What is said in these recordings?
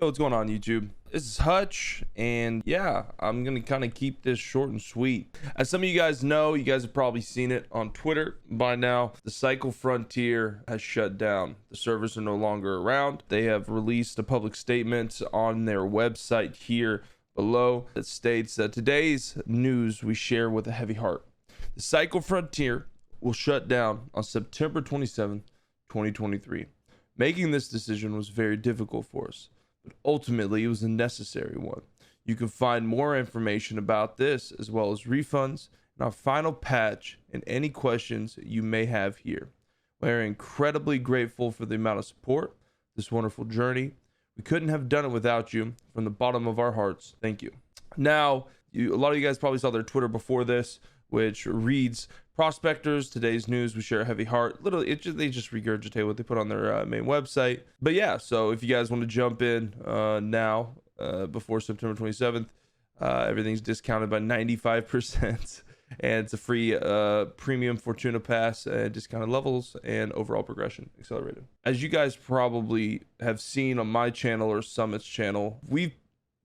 Yo, what's going on, YouTube? This is Hutch, and yeah, I'm gonna kind of keep this short and sweet. As some of you guys know, you guys have probably seen it on Twitter by now, the Cycle Frontier has shut down. The servers are no longer around. They have released a public statement on their website here below that states that today's news we share with a heavy heart. The Cycle Frontier will shut down on September 27th, 2023. Making this decision was very difficult for us, but ultimately it was a necessary one. You can find more information about this as well as refunds and our final patch and any questions you may have here. We're incredibly grateful for the amount of support, this wonderful journey. We couldn't have done it without you. From the bottom of our hearts, thank you. Now, a lot of you guys probably saw their Twitter before this, which reads, prospectors, today's news, we share a heavy heart. Literally, they just regurgitate what they put on their main website. But yeah, so if you guys want to jump in now, before September 27th, everything's discounted by 95%. And it's a free premium Fortuna pass and discounted levels and overall progression accelerated. As you guys probably have seen on my channel or Summit's channel, we've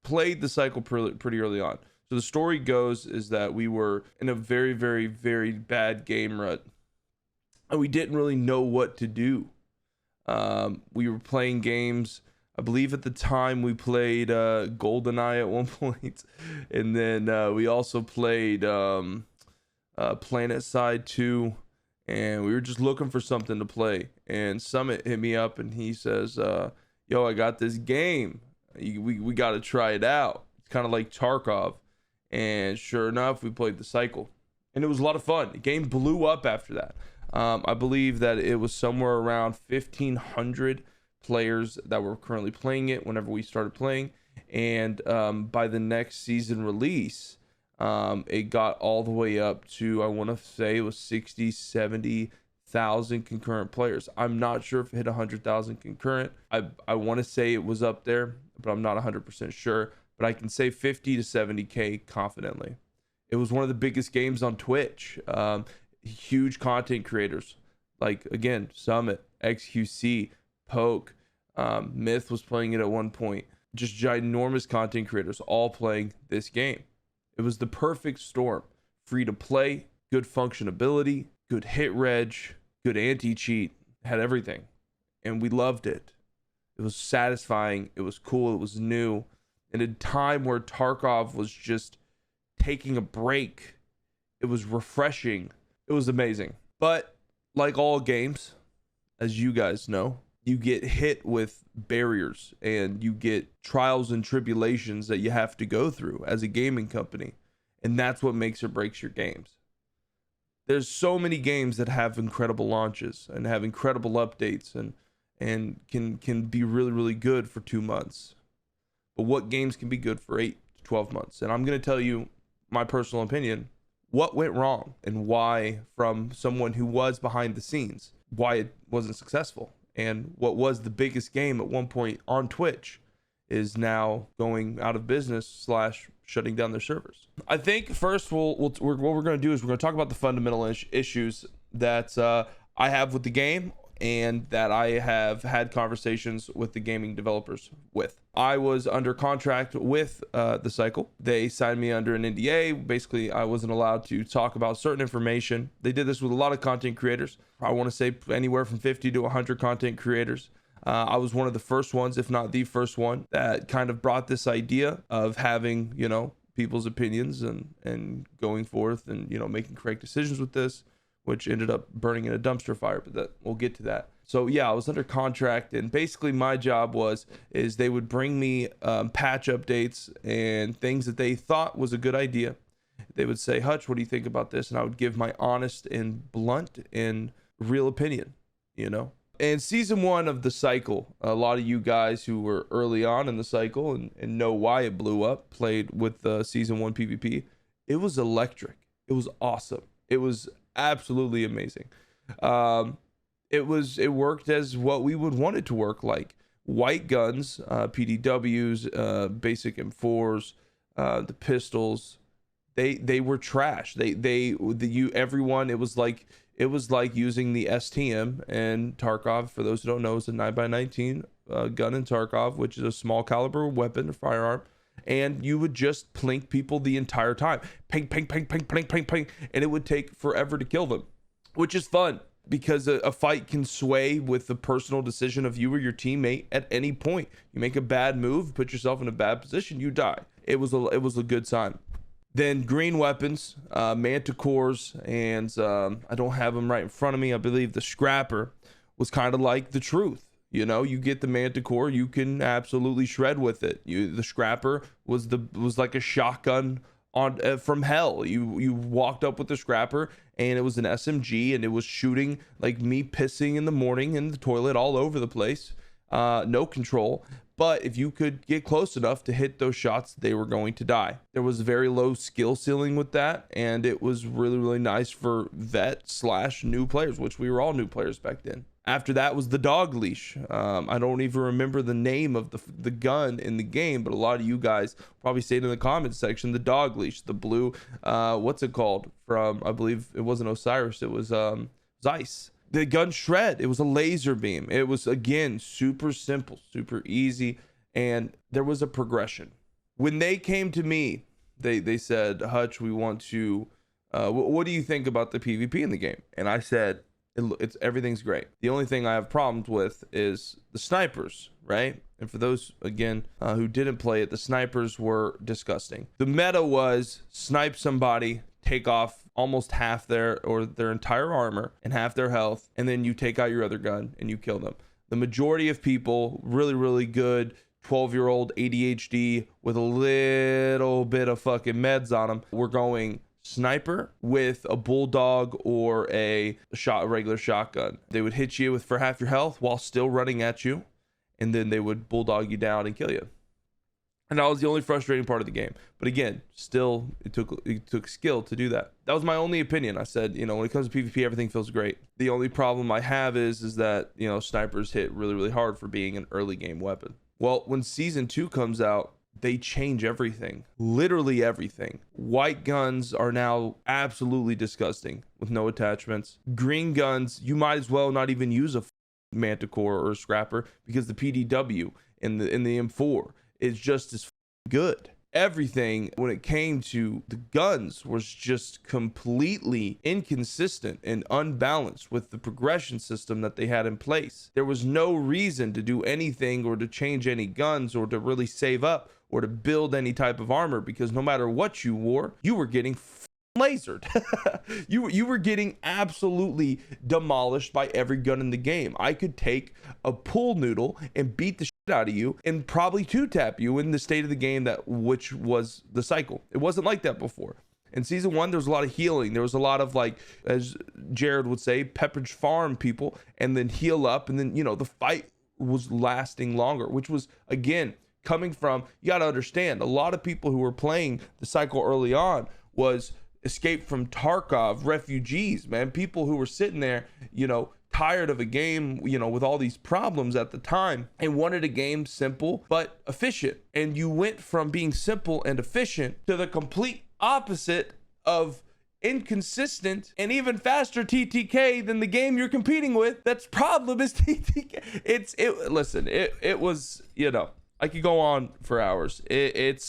played the cycle pretty early on. So the story goes is that we were in a very, very, very bad game rut, and we didn't really know what to do. We were playing games. I believe at the time we played GoldenEye at one point, and then we also played Planet Side 2, and we were just looking for something to play. And Summit hit me up, and he says, "Yo, I got this game. We got to try it out. It's kind of like Tarkov." And sure enough, we played the cycle, and it was a lot of fun. The game blew up after that. I believe that it was somewhere around 1,500 players that were currently playing it whenever we started playing. And by the next season release, it got all the way up to, I want to say it was 60, 70,000 concurrent players. I'm not sure if it hit 100,000 concurrent. I want to say it was up there, but I'm not 100% sure. But I can say 50 to 70K confidently. It was one of the biggest games on Twitch. Huge content creators, like, again, Summit, XQC, Poke, Myth was playing it at one point. Just ginormous content creators all playing this game. It was the perfect storm. Free to play, good functionability, good hit reg, good anti-cheat, had everything. And we loved it. It was satisfying. It was cool. It was new. In a time where Tarkov was just taking a break, it was refreshing. It was amazing. But like all games, as you guys know, you get hit with barriers and you get trials and tribulations that you have to go through as a gaming company. And that's what makes or breaks your games. There's so many games that have incredible launches and have incredible updates and can be really, really good for 2 months. But what games can be good for 8 to 12 months? And I'm going to tell you my personal opinion, what went wrong and why, from someone who was behind the scenes, why it wasn't successful. And what was the biggest game at one point on Twitch is now going out of business / shutting down their servers. I think first what we're going to do is we're going to talk about the fundamental issues that I have with the game and that I have had conversations with the gaming developers with. I was under contract with the cycle. They signed me under an NDA. Basically, I wasn't allowed to talk about certain information. They did this with a lot of content creators. I want to say anywhere from 50 to 100 content creators. I was one of the first ones, if not the first one, that kind of brought this idea of having, people's opinions and going forth and, making correct decisions with this, which ended up burning in a dumpster fire, but we'll get to that. So yeah, I was under contract, and basically my job is they would bring me patch updates and things that they thought was a good idea. They would say, "Hutch, what do you think about this?" And I would give my honest and blunt and real opinion, And season 1 of the cycle, a lot of you guys who were early on in the cycle and know why it blew up, played with season 1 PvP. It was electric. It was awesome. It was absolutely amazing. It worked as what we would want it to work like. White guns, PDWs, basic M4s, the pistols, they were trash. Everyone, it was like using the STM and Tarkov, for those who don't know, is a 9x19 gun in Tarkov, which is a small caliber weapon or firearm, and you would just plink people the entire time. Ping, ping, ping, ping, ping, ping, ping, and it would take forever to kill them, which is fun because a fight can sway with the personal decision of you or your teammate at any point. You make a bad move, put yourself in a bad position, you die. It was a good time. Then green weapons, manticores, and I don't have them right in front of me. I believe the scrapper was kind of like the truth. You know, you get the manticore, you can absolutely shred with it. The scrapper was like a shotgun on from hell. You walked up with the scrapper, and it was an SMG, and it was shooting like me pissing in the morning in the toilet all over the place. No control. But if you could get close enough to hit those shots, they were going to die. There was a very low skill ceiling with that, and it was really, really nice for vet/new players, which we were all new players back then. After that was the dog leash. I don't even remember the name of the gun in the game, but a lot of you guys probably say it in the comments section. The dog leash, the blue, what's it called? From, I believe it wasn't Osiris, it was Zeiss. The gun shred, it was a laser beam. It was, again, super simple, super easy, and there was a progression. When they came to me, they said, Hutch, we want to what do you think about the PvP in the game? And I said, it's everything's great. The only thing I have problems with is the snipers, right? And for those, again, who didn't play it, the snipers were disgusting. The meta was snipe somebody, take off almost half their entire armor and half their health, and then you take out your other gun and you kill them. The majority of people, really, really good 12-year-old ADHD with a little bit of fucking meds on them, were going sniper with a bulldog or a regular shotgun. They would hit you for half your health while still running at you, and then they would bulldog you down and kill you. And that was the only frustrating part of the game. But again, still, it took skill to do that. That was my only opinion. I said, you know, when it comes to PvP, everything feels great. The only problem I have is that, you know, snipers hit really, really hard for being an early game weapon. Well, when season 2 comes out, they change everything, literally everything. White guns are now absolutely disgusting with no attachments. Green guns, you might as well not even use a manticore or a scrapper, because the PDW in the M4 is just as good. Everything when it came to the guns was just completely inconsistent and unbalanced with the progression system that they had in place. There was no reason to do anything or to change any guns or to really save up or to build any type of armor, because no matter what you wore, you were getting lasered. you were getting absolutely demolished by every gun in the game. I could take a pool noodle and beat the shit out of you and probably two-tap you in the state of the game which was the cycle. It wasn't like that before. In season 1, there was a lot of healing. There was a lot of, like, as Jared would say, Pepperidge Farm people, and then heal up, and then, you know, the fight was lasting longer, which was, again, coming from, you got to understand, a lot of people who were playing the cycle early on was escape from Tarkov refugees, man. People who were sitting there, you know, tired of a game, you know, with all these problems at the time, and wanted a game simple but efficient. And you went from being simple and efficient to the complete opposite of inconsistent and even faster TTK than the game you're competing with. That's problem is TTK. Listen, it was, you know, I could go on for hours. It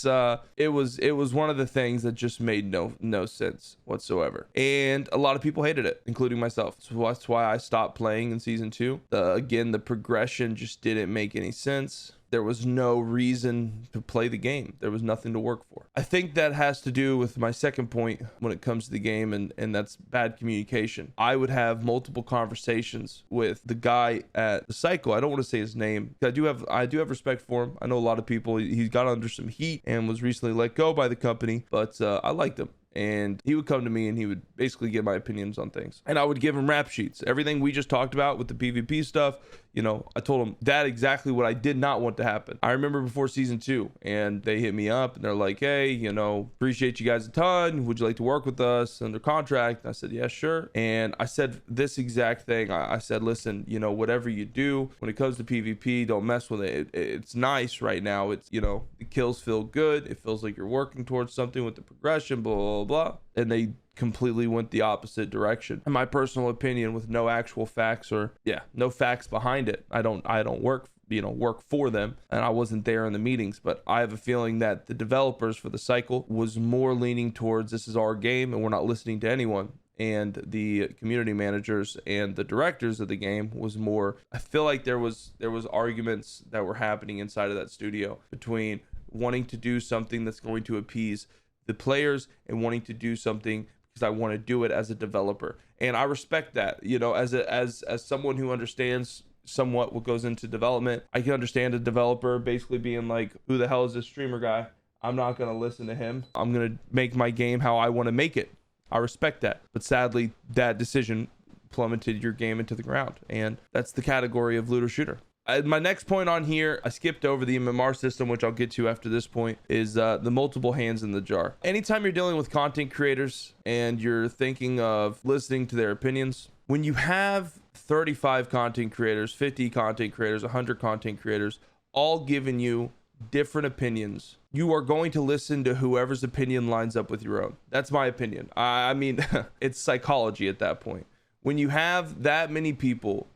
was one of the things that just made no sense whatsoever, and a lot of people hated it, including myself. So that's why I stopped playing in season 2. Again, the progression just didn't make any sense. There was no reason to play the game. There was nothing to work for. I think that has to do with my second point when it comes to the game, and that's bad communication. I would have multiple conversations with the guy at the cycle. I don't want to say his name. I do have respect for him. I know a lot of people. He's got under some heat and was recently let go by the company, but I liked him. And he would come to me and he would basically give my opinions on things, and I would give him rap sheets. Everything we just talked about with the PvP stuff, you know, I told him that exactly what I did not want to happen. I remember before season 2, and they hit me up and they're like, hey, you know, appreciate you guys a ton. Would you like to work with us under contract? And I said, yeah, sure. And I said this exact thing. I said, listen, you know, whatever you do when it comes to PvP, don't mess with it. It's nice right now. It's, you know, the kills feel good. It feels like you're working towards something with the progression, blah, blah, blah. And they completely went the opposite direction. In my personal opinion, with no actual facts or no facts behind it, I don't work work for them, and I wasn't there in the meetings, but I have a feeling that the developers for the cycle was more leaning towards this is our game and we're not listening to anyone, and the community managers and the directors of the game was more, I feel like there was arguments that were happening inside of that studio between wanting to do something that's going to appease the players and wanting to do something because I want to do it as a developer. And I respect that, as someone who understands somewhat what goes into development. I can understand a developer basically being like, who the hell is this streamer guy? I'm not going to listen to him. I'm going to make my game how I want to make it. I respect that. But sadly, that decision plummeted your game into the ground. And that's the category of looter shooter. My next point on here, I skipped over the MMR system, which I'll get to after this point, is the multiple hands in the jar. Anytime you're dealing with content creators and you're thinking of listening to their opinions, when you have 35 content creators, 50 content creators, 100 content creators, all giving you different opinions, you are going to listen to whoever's opinion lines up with your own. That's my opinion. I mean, it's psychology at that point. When you have that many people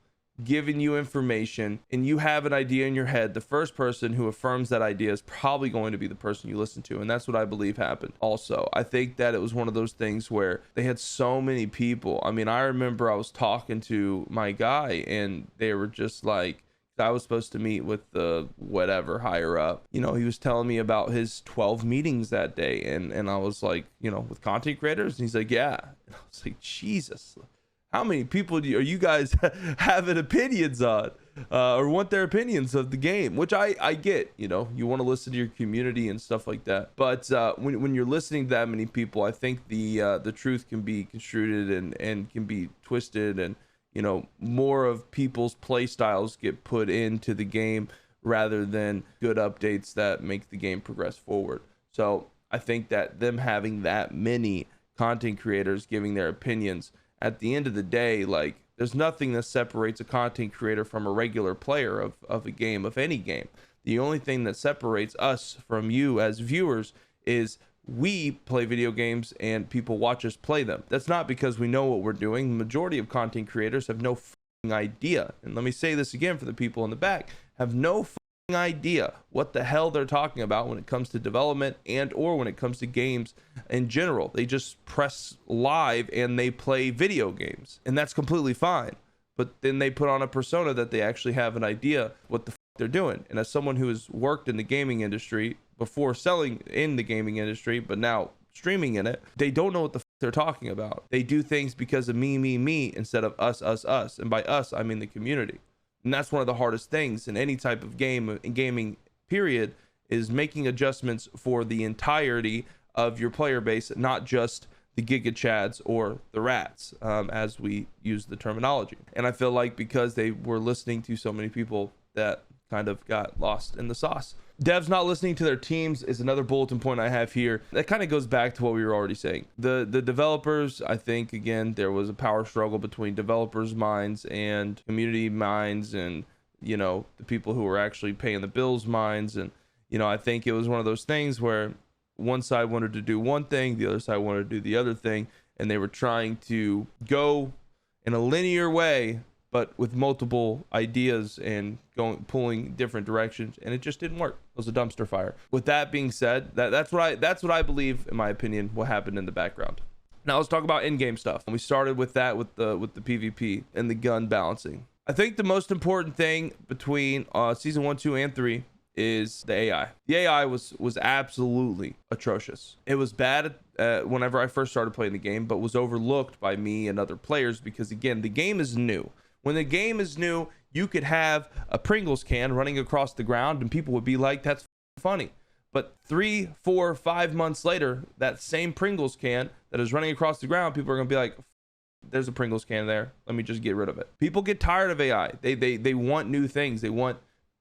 giving you information and you have an idea in your head, the first person who affirms that idea is probably going to be the person you listen to. And that's what I believe happened. Also, I think that it was one of those things where they had so many people. I mean, I remember I was talking to my guy and they were just like, I was supposed to meet with the whatever higher up, he was telling me about his 12 meetings that day. And I was like, with content creators, and he's like, yeah. And I was like, Jesus, how many people are you guys having opinions on, or want their opinions of the game? Which I get, you want to listen to your community and stuff like that. But when you're listening to that many people, I think the truth can be construed and can be twisted, and more of people's play styles get put into the game rather than good updates that make the game progress forward. So I think that them having that many content creators giving their opinions, at the end of the day, like, there's nothing that separates a content creator from a regular player of a game, of any game. The only thing that separates us from you as viewers is we play video games and people watch us play them. That's not because we know what we're doing. The majority of content creators have no idea. And let me say this again for the people in the back, have no idea what the hell they're talking about when it comes to development and or when it comes to games in general. They just press live and they play video games, and that's completely fine. But then they put on a persona that they actually have an idea what the they're doing. And as someone who has worked in the gaming industry before, selling in the gaming industry but now streaming in it, they don't know what the they're talking about. They do things because of me instead of us, and by us I mean the community. And that's one of the hardest things in any type of gaming period, is making adjustments for the entirety of your player base, not just the Giga Chads or the rats, as we use the terminology. And I feel like because they were listening to so many people, that kind of got lost in the sauce. Devs not listening to their teams is another bulletin point I have here. That kind of goes back to what we were already saying. The developers, I think, again, there was a power struggle between developers' minds and community minds, and the people who were actually paying the bills minds. And I think it was one of those things where one side wanted to do one thing, the other side wanted to do the other thing, and they were trying to go in a linear way but with multiple ideas and pulling different directions, and it just didn't work. It was a dumpster fire. With that being said, that's what I believe, in my opinion, what happened in the background. Now let's talk about in-game stuff. We started with that, with the PvP and the gun balancing. I think the most important thing between season 1, 2, and 3 is the AI. The AI was absolutely atrocious. It was bad whenever I first started playing the game, but was overlooked by me and other players because, again, the game is new. When the game is new, you could have a Pringles can running across the ground and people would be like, that's funny. But 3, 4, 5 months later, that same Pringles can that is running across the ground, people are going to be like, there's a Pringles can there. Let me just get rid of it. People get tired of AI. They want new things. They want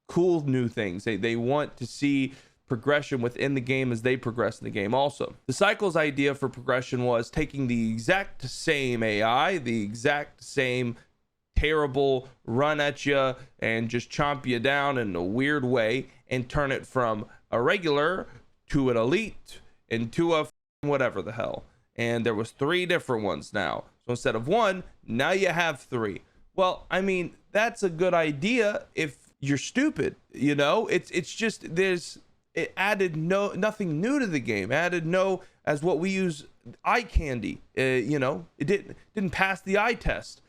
cool new things. They want to see progression within the game as they progress in the game. Also, the cycle's idea for progression was taking the exact same AI, the exact same terrible run at you and just chomp you down in a weird way, and turn it from a regular to an elite into a whatever the hell. And there was 3 different ones now. So instead of 1, now you have 3. Well, I mean, that's a good idea if you're stupid. You know, it's just it added nothing new to the game. Added no, as what we use, eye candy. You know, it didn't pass the eye test.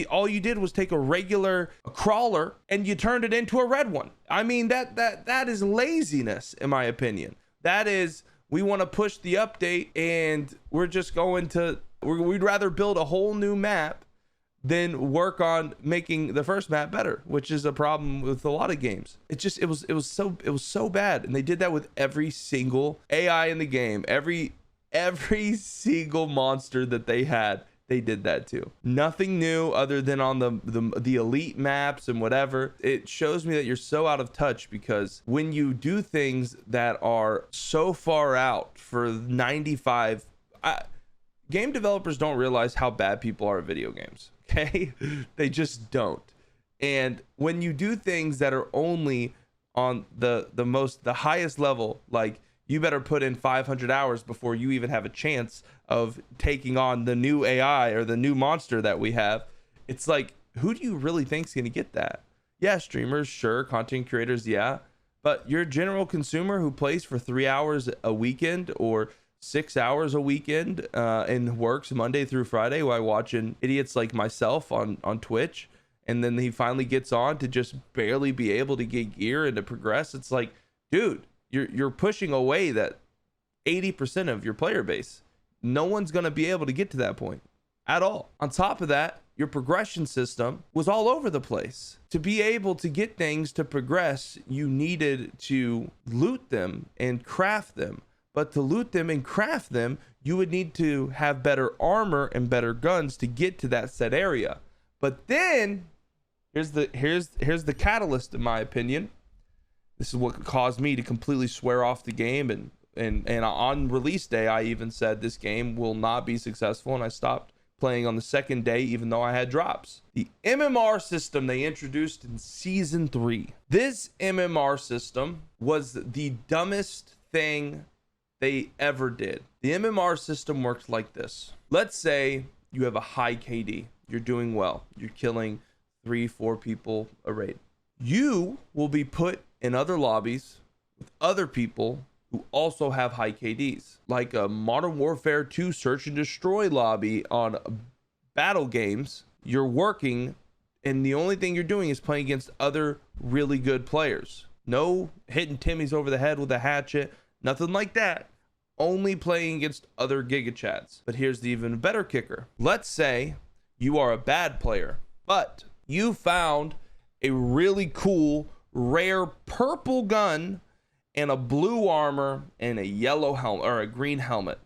All you did was take a regular crawler and you turned it into a red one. I mean, that is laziness, in my opinion. That is, we want to push the update and we're just going to, we'd rather build a whole new map than work on making the first map better, which is a problem with a lot of games. It was so bad. And they did that with every single AI in the game. Every single monster that they had, they did that too. Nothing new other than on the elite maps and whatever. It shows me that you're so out of touch, because when you do things that are so far out for 95, game developers don't realize how bad people are at video games. Okay, they just don't. And when you do things that are only on the highest level, like, you better put in 500 hours before you even have a chance of taking on the new AI or the new monster that we have. It's like, who do you really think is going to get that? Yeah, streamers, sure, content creators, yeah, but your general consumer who plays for 3 hours a weekend or 6 hours a weekend and works Monday through Friday while watching idiots like myself on Twitch, and then he finally gets on to just barely be able to get gear and to progress. It's like, dude, you're pushing away that 80% of your player base. No one's going to be able to get to that point at all. On top of that, your progression system was all over the place. To be able to get things to progress, you needed to loot them and craft them. But to loot them and craft them, you would need to have better armor and better guns to get to that said area. But then here's the catalyst, in my opinion. This is what caused me to completely swear off the game, and on release day I even said this game will not be successful, and I stopped playing on the second day even though I had drops. The MMR system they introduced in season 3. This MMR system was the dumbest thing they ever did. The MMR system works like this. Let's say you have a high KD. You're doing well. You're killing 3-4 people a raid. You will be put in other lobbies with other people who also have high KDs, like a Modern Warfare 2 search and destroy lobby on battle games. You're working, and the only thing you're doing is playing against other really good players. No hitting Timmys over the head with a hatchet, nothing like that. Only playing against other gigachads. But here's the even better kicker. Let's say you are a bad player, but you found a really cool rare purple gun and a blue armor and a yellow helmet or a green helmet,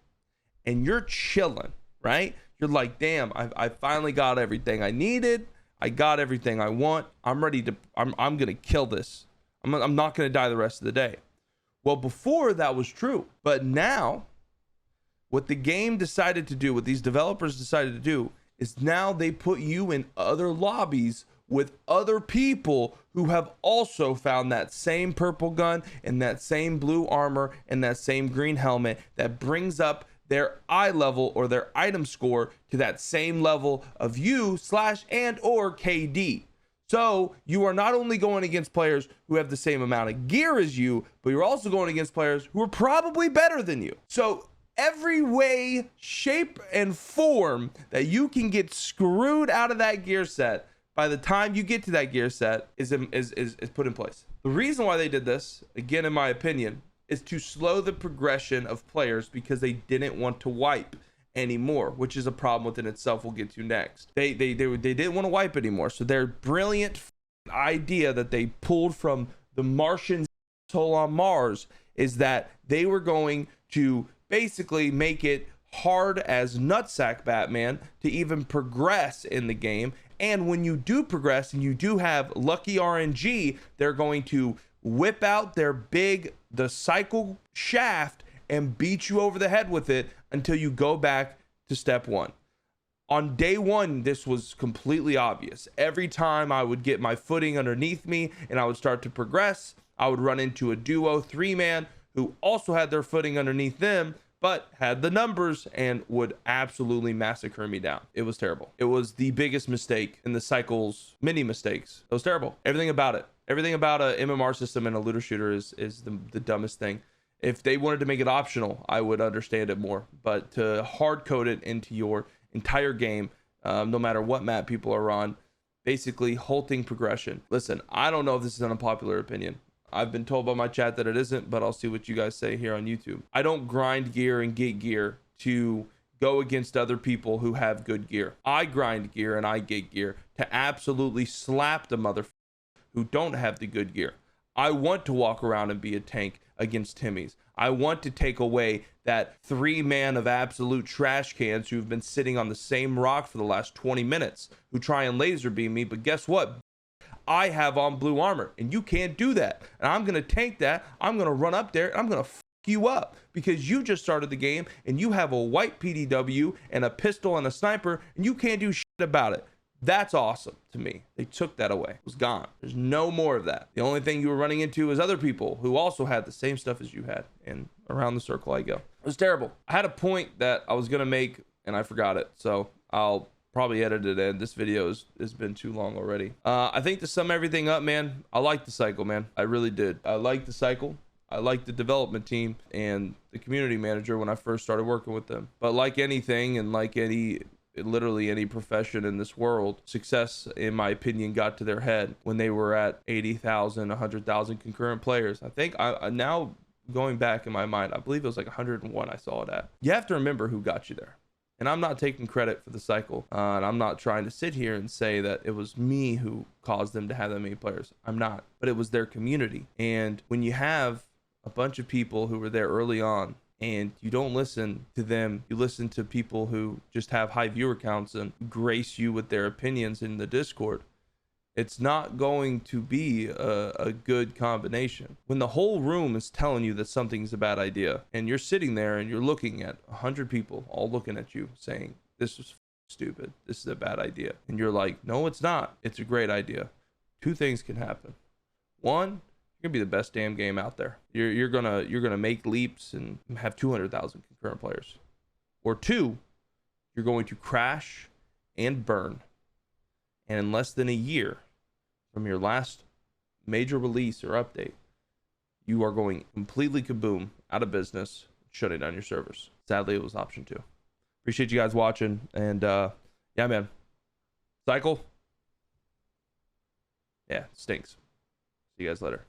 and you're chilling, right? You're like, damn, I finally got everything I needed. I got everything I want. I'm ready to, I'm gonna kill this. I'm not gonna die the rest of the day. Well, before that was true, but now what the game decided to do, what these developers decided to do, is now they put you in other lobbies with other people who have also found that same purple gun and that same blue armor and that same green helmet that brings up their eye level or their item score to that same level of you / and or KD. So you are not only going against players who have the same amount of gear as you, but you're also going against players who are probably better than you. So every way, shape, and form that you can get screwed out of that gear set by the time you get to that gear set is put in place. The reason why they did this, again, in my opinion, is to slow the progression of players because they didn't want to wipe anymore, which is a problem within itself we'll get to next. They didn't want to wipe anymore. So their brilliant idea that they pulled from the Martian asshole on Mars is that they were going to basically make it hard as nutsack Batman to even progress in the game. And when you do progress and you do have lucky RNG, they're going to whip out the cycle shaft and beat you over the head with it until you go back to step 1. On day 1, this was completely obvious. Every time I would get my footing underneath me and I would start to progress, I would run into a duo 3-man who also had their footing underneath them, but had the numbers and would absolutely massacre me down. It was terrible. It was the biggest mistake in the cycle's many mistakes. It was terrible. Everything about it. Everything about a MMR system and a looter shooter is the dumbest thing. If they wanted to make it optional, I would understand it more. But to hard code it into your entire game, no matter what map people are on, basically halting progression. Listen, I don't know if this is an unpopular opinion. I've been told by my chat that it isn't, but I'll see what you guys say here on YouTube. I don't grind gear and get gear to go against other people who have good gear. I grind gear and I get gear to absolutely slap the motherfuckers who don't have the good gear. I want to walk around and be a tank against Timmys. I want to take away that 3-man of absolute trash cans who've been sitting on the same rock for the last 20 minutes who try and laser beam me. But guess what? I have on blue armor and you can't do that. And I'm going to tank that. I'm going to run up there and I'm going to you up because you just started the game and you have a white PDW and a pistol and a sniper and you can't do shit about it. That's awesome to me. They took that away. It was gone. There's no more of that. The only thing you were running into is other people who also had the same stuff as you had, and around the circle I go. It was terrible. I had a point that I was gonna make and I forgot it, so I'll probably edit it in. This video has been too long already. I think to sum everything up, man, I like the cycle, man. I really did. I like the cycle. I like the development team and the community manager when I first started working with them. But like anything and like literally any profession in this world, success, in my opinion, got to their head when they were at 80,000, 100,000 concurrent players. I think I now going back in my mind, I believe it was like 101 I saw it at. You have to remember who got you there. And I'm not taking credit for the cycle. And I'm not trying to sit here and say that it was me who caused them to have that many players. I'm not. But it was their community. And when you have a bunch of people who were there early on and you don't listen to them, you listen to people who just have high viewer counts and grace you with their opinions in the Discord, it's not going to be a good combination. When the whole room is telling you that something's a bad idea and you're sitting there and you're looking at 100 people all looking at you saying this is stupid, this is a bad idea, and you're like, no, it's not, it's a great idea, two things can happen. One, you're gonna be the best damn game out there. You're gonna make leaps and have 200,000 concurrent players. Or two, you're going to crash and burn. And in less than a year from your last major release or update, you are going completely kaboom, out of business, shutting down your servers. Sadly, it was option 2. Appreciate you guys watching, and yeah, man, cycle, yeah, stinks. See you guys later.